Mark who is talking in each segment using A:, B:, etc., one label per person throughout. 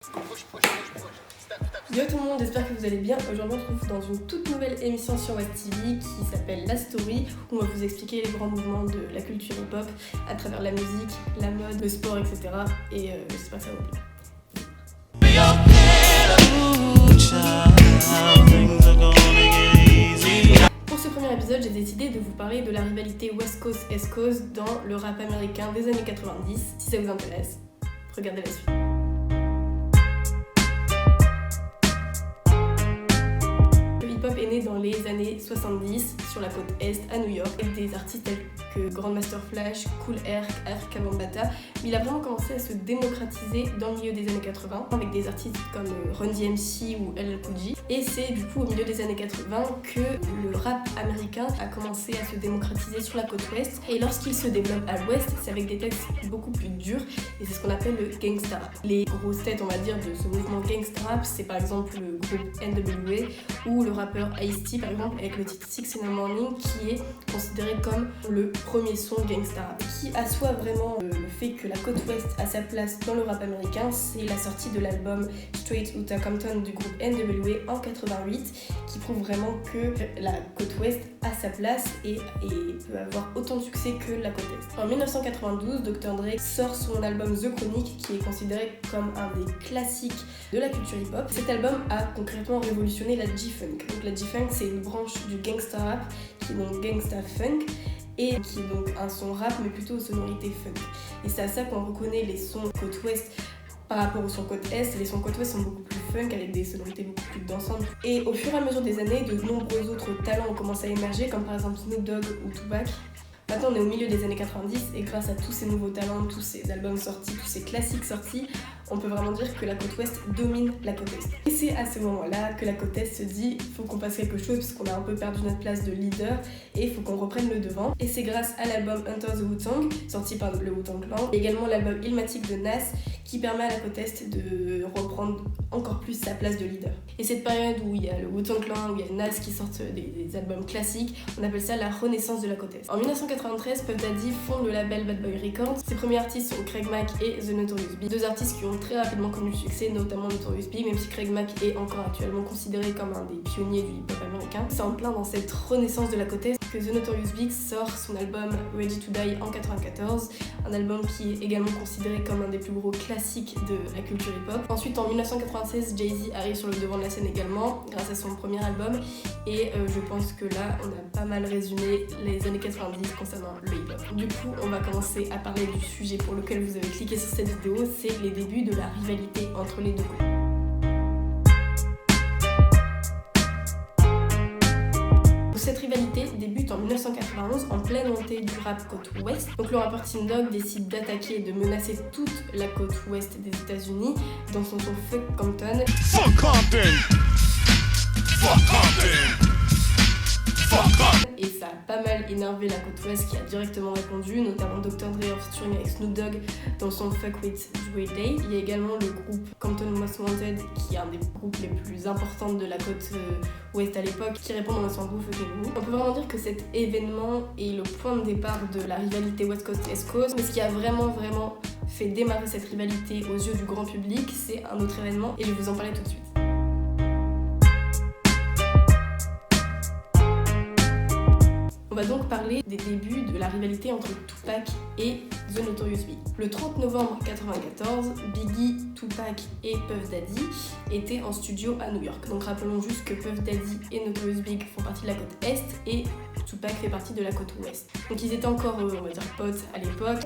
A: Yo tout le monde, j'espère que vous allez bien. Aujourd'hui on se retrouve dans une toute nouvelle émission sur West TV qui s'appelle La Story, où on va vous expliquer les grands mouvements de la culture hip-hop à travers la musique, la mode, le sport, etc. Et j'espère que ça vous plaît. Pour ce premier épisode, j'ai décidé de vous parler de la rivalité West Coast-East Coast dans le rap américain des années 90. Si ça vous intéresse, regardez la suite. Le hip-hop est né dans les années 70 sur la côte Est à New York avec des artistes tels que Grandmaster Flash, Kool Herc, Erykah Bambaataa, mais il a vraiment commencé à se démocratiser dans le milieu des années 80 avec des artistes comme Run DMC ou LL Cool J. Et c'est du coup au milieu des années 80 que le rap américain a commencé à se démocratiser sur la côte ouest. Et lorsqu'il se développe à l'ouest, c'est avec des textes beaucoup plus durs et c'est ce qu'on appelle le gangsta rap. Les grosses têtes, on va dire, de ce mouvement gangsta rap, c'est par exemple le groupe NWA ou le rappeur Ice-T par exemple avec le titre 6 in the Morning qui est considéré comme le premier son gangsta rap. Qui assoit vraiment le fait que la côte ouest a sa place dans le rap américain, c'est la sortie de l'album Straight Outta Compton du groupe NWA en 88 qui prouve vraiment que la côte ouest a sa place et peut avoir autant de succès que la côte est. En 1992, Dr. Dre sort son album The Chronic qui est considéré comme un des classiques de la culture hip-hop. Cet album a concrètement révolutionné la G-Funk. Donc la G-Funk c'est une branche du gangsta rap qui est donc gangsta funk et qui est donc un son rap mais plutôt aux sonorités funk. Et c'est à ça qu'on reconnaît les sons côte ouest par rapport aux sons côte est. Les sons côte ouest sont beaucoup plus funk avec des sonorités beaucoup plus dansantes. Et au fur et à mesure des années, de nombreux autres talents ont commencé à émerger comme par exemple Snoop Dogg ou Tupac. Maintenant on est au milieu des années 90 et grâce à tous ces nouveaux talents, tous ces albums sortis, tous ces classiques sortis, on peut vraiment dire que la côte ouest domine la côte est. Et c'est à ce moment-là que la côte est se dit il faut qu'on fasse quelque chose parce qu'on a un peu perdu notre place de leader et il faut qu'on reprenne le devant. Et c'est grâce à l'album Enter the Wu-Tang, sorti par le Wu-Tang Clan, et également l'album Illmatic de Nas qui permet à la côte est de reprendre encore plus sa place de leader. Et cette période où il y a le Wu-Tang Clan, où il y a Nas qui sortent des albums classiques, on appelle ça la renaissance de la côte est. En 1993, Puff Daddy fonde le label Bad Boy Records. Ses premiers artistes sont Craig Mack et The Notorious Big, deux artistes qui ont très rapidement connu le succès, notamment Notorious Big, même si Craig Mack est encore actuellement considéré comme un des pionniers du hip-hop américain. C'est en plein dans cette renaissance de la côte est que The Notorious Big sort son album Ready to Die en 94, un album qui est également considéré comme un des plus gros classiques de la culture hip-hop. Ensuite, en 1996, Jay-Z arrive sur le devant de la scène également, grâce à son premier album, et je pense que là, on a pas mal résumé les années 90 concernant le hip-hop. Du coup, on va commencer à parler du sujet pour lequel vous avez cliqué sur cette vidéo, c'est les débuts de la rivalité entre les deux groupes. Cette rivalité débute en 1991 en pleine montée du rap côte ouest. Donc le rappeur Tim Dog décide d'attaquer et de menacer toute la côte ouest des États-Unis dans son son Fuck Compton. Fuck Compton! Fuck Compton! Et ça a pas mal énervé la côte ouest qui a directement répondu, notamment Dr. Dre en featuring avec Snoop Dogg dans son Fuck With Dre Day. Il y a également le groupe Compton Most Wanted qui est un des groupes les plus importants de la côte ouest à l'époque qui répond dans son groupe Fucking Who. On peut vraiment dire que cet événement est le point de départ de la rivalité West Coast-East Coast, mais ce qui a vraiment fait démarrer cette rivalité aux yeux du grand public, c'est un autre événement et je vais vous en parler tout de suite. On va donc parler des débuts de la rivalité entre Tupac et The Notorious Big. Le 30 novembre 1994, Biggie, Tupac et Puff Daddy étaient en studio à New York. Donc rappelons juste que Puff Daddy et Notorious Big font partie de la côte Est et Tupac fait partie de la côte Ouest. Donc ils étaient encore, on va dire, potes à l'époque.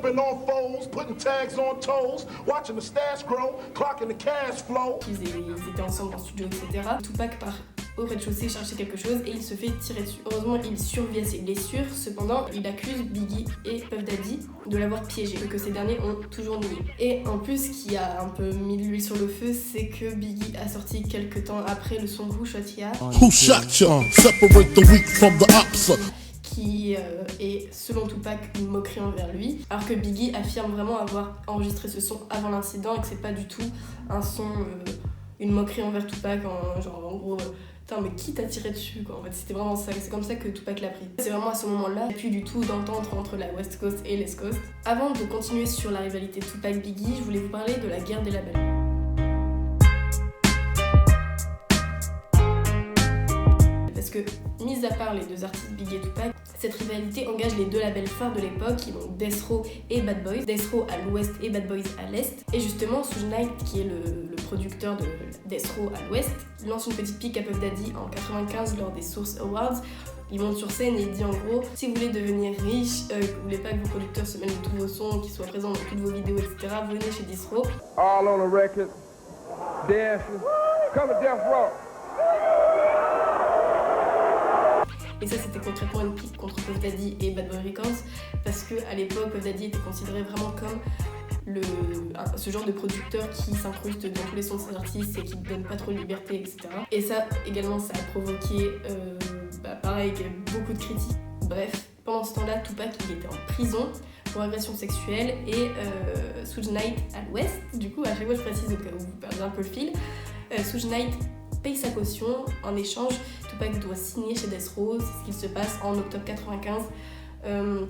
A: Ils étaient ensemble en studio, etc. Tupac part au rez-de-chaussée chercher quelque chose et il se fait tirer dessus. Heureusement, il survit à ses blessures, cependant, il accuse Biggie et Puff Daddy de l'avoir piégé, ce que ces derniers ont toujours nié. Et en plus, ce qui a un peu mis de l'huile sur le feu, c'est que Biggie a sorti quelques temps après le son Who Shot Ya. Who shot ya? Separate the weak from the ops. Qui est, selon Tupac, une moquerie envers lui, alors que Biggie affirme vraiment avoir enregistré ce son avant l'incident et que c'est pas du tout un son, une moquerie envers Tupac, en gros... Putain, mais qui t'a tiré dessus quoi? En fait, c'était vraiment ça. C'est comme ça que Tupac l'a pris. C'est vraiment à ce moment-là, il n'y a plus du tout d'entente entre la West Coast et l'East Coast. Avant de continuer sur la rivalité Tupac-Biggie, je voulais vous parler de la guerre des labels. que, mis à part les deux artistes Biggie et Tupac, cette rivalité engage les deux labels phares de l'époque, qui sont Death Row et Bad Boys. Death Row à l'ouest et Bad Boys à l'est. Et justement, Suge Knight, qui est le producteur de Death Row à l'ouest, lance une petite pique à Puff Daddy en 95 lors des Source Awards. Il monte sur scène et il dit en gros, si vous voulez devenir riche, que vous voulez pas que vos producteurs se mêlent de tous vos sons, qu'ils soient présents dans toutes vos vidéos, etc., venez chez Death Row.
B: All on the record, dancing, come to Death Row.
A: Et ça, c'était concrètement une pique contre Puff Daddy et Bad Boy Records, parce qu'à l'époque, Puff Daddy était considéré vraiment comme ce genre de producteur qui s'incruste dans tous les sons de ses artistes et qui ne donne pas trop de liberté, etc. Et ça, également, ça a provoqué, pareil, beaucoup de critiques. Bref, pendant ce temps-là, Tupac, il était en prison pour agression sexuelle et Suge Knight à l'ouest. Du coup, à chaque fois, je précise au cas où vous perdez un peu le fil, Suge Knight paye sa caution. En échange, Tupac doit signer chez Death Row. C'est ce qu'il se passe en octobre 95.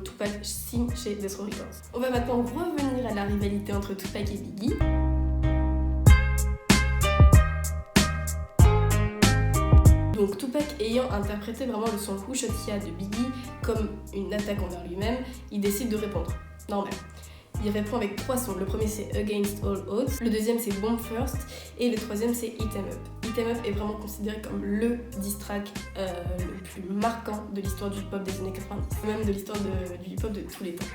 A: Tupac signe chez Death Row Records. On va maintenant revenir à la rivalité entre Tupac et Biggie. Donc Tupac ayant interprété vraiment le son Who Shot Ya de Biggie comme une attaque envers lui-même, il décide de répondre. Normal. Il répond avec 3 sons. Le premier c'est Against All Odds, le deuxième c'est Bomb First et le troisième c'est Hit 'Em Up. Hit 'Em Up est vraiment considéré comme le diss track le plus marquant de l'histoire du hip-hop des années 90, même de l'histoire du hip-hop de tous les temps.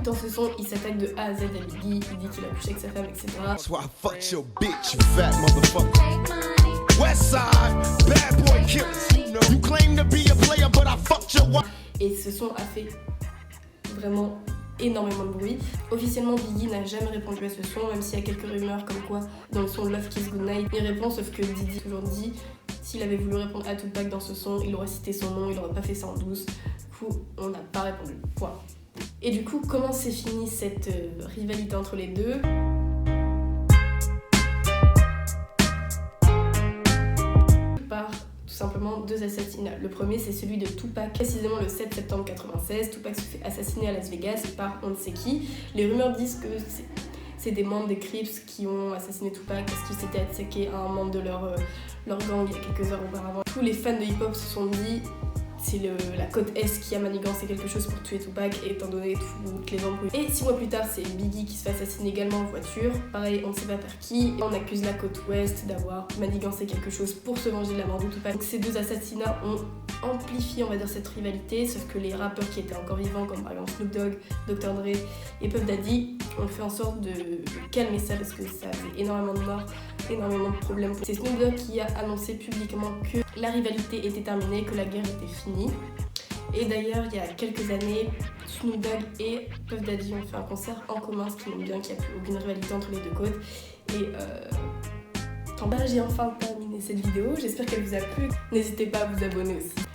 A: Dans ce son, il s'attaque de A à Z à Biggie, il dit qu'il a couché avec sa femme, etc.
C: So I fucked your bitch, you fat motherfucker. Westside, bad boy killers. You claim to be a player, but I fucked your wife.
A: Et ce son a fait vraiment énormément de bruit. Officiellement, Biggie n'a jamais répondu à ce son, même s'il y a quelques rumeurs comme quoi dans le son Love Kiss Goodnight, il répond, sauf que Diddy a toujours dit s'il avait voulu répondre à Tupac dans ce son, il aurait cité son nom, il aurait pas fait ça en douce. Du coup, on n'a pas répondu. Point. Et du coup, comment s'est finie cette rivalité entre les deux ? Par tout simplement 2 assassinats. Le premier, c'est celui de Tupac, précisément le 7 septembre 96. Tupac se fait assassiner à Las Vegas par on ne sait qui. Les rumeurs disent que c'est des membres des Crips qui ont assassiné Tupac parce qu'il s'était attaqué à un membre de leur gang il y a quelques heures auparavant. Tous les fans de hip-hop se sont dit c'est la côte Est qui a manigancé quelque chose pour tuer Tupac, étant donné toutes les embrouilles. Et 6 mois plus tard, c'est Biggie qui se fait assassiner également en voiture. Pareil, on ne sait pas par qui. On accuse la côte Ouest d'avoir manigancé quelque chose pour se venger de la mort de Tupac. Donc ces 2 assassinats ont amplifié, on va dire, cette rivalité, sauf que les rappeurs qui étaient encore vivants, comme par exemple Snoop Dogg, Dr. Dre et Puff Daddy, ont fait en sorte de calmer ça parce que ça faisait énormément de morts, énormément de problèmes. C'est Snoop Dogg qui a annoncé publiquement que la rivalité était terminée, que la guerre était finie. Et d'ailleurs, il y a quelques années, Snoop Dogg et Puff Daddy ont fait un concert en commun, ce qui montre bien qu'il n'y a plus aucune rivalité entre les deux côtes. Et j'ai enfin terminé cette vidéo, j'espère qu'elle vous a plu. N'hésitez pas à vous abonner aussi.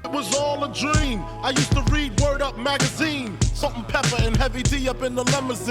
C: It was all a dream. I used to read Word Up magazine. Salt and pepper and heavy D up in the limousine.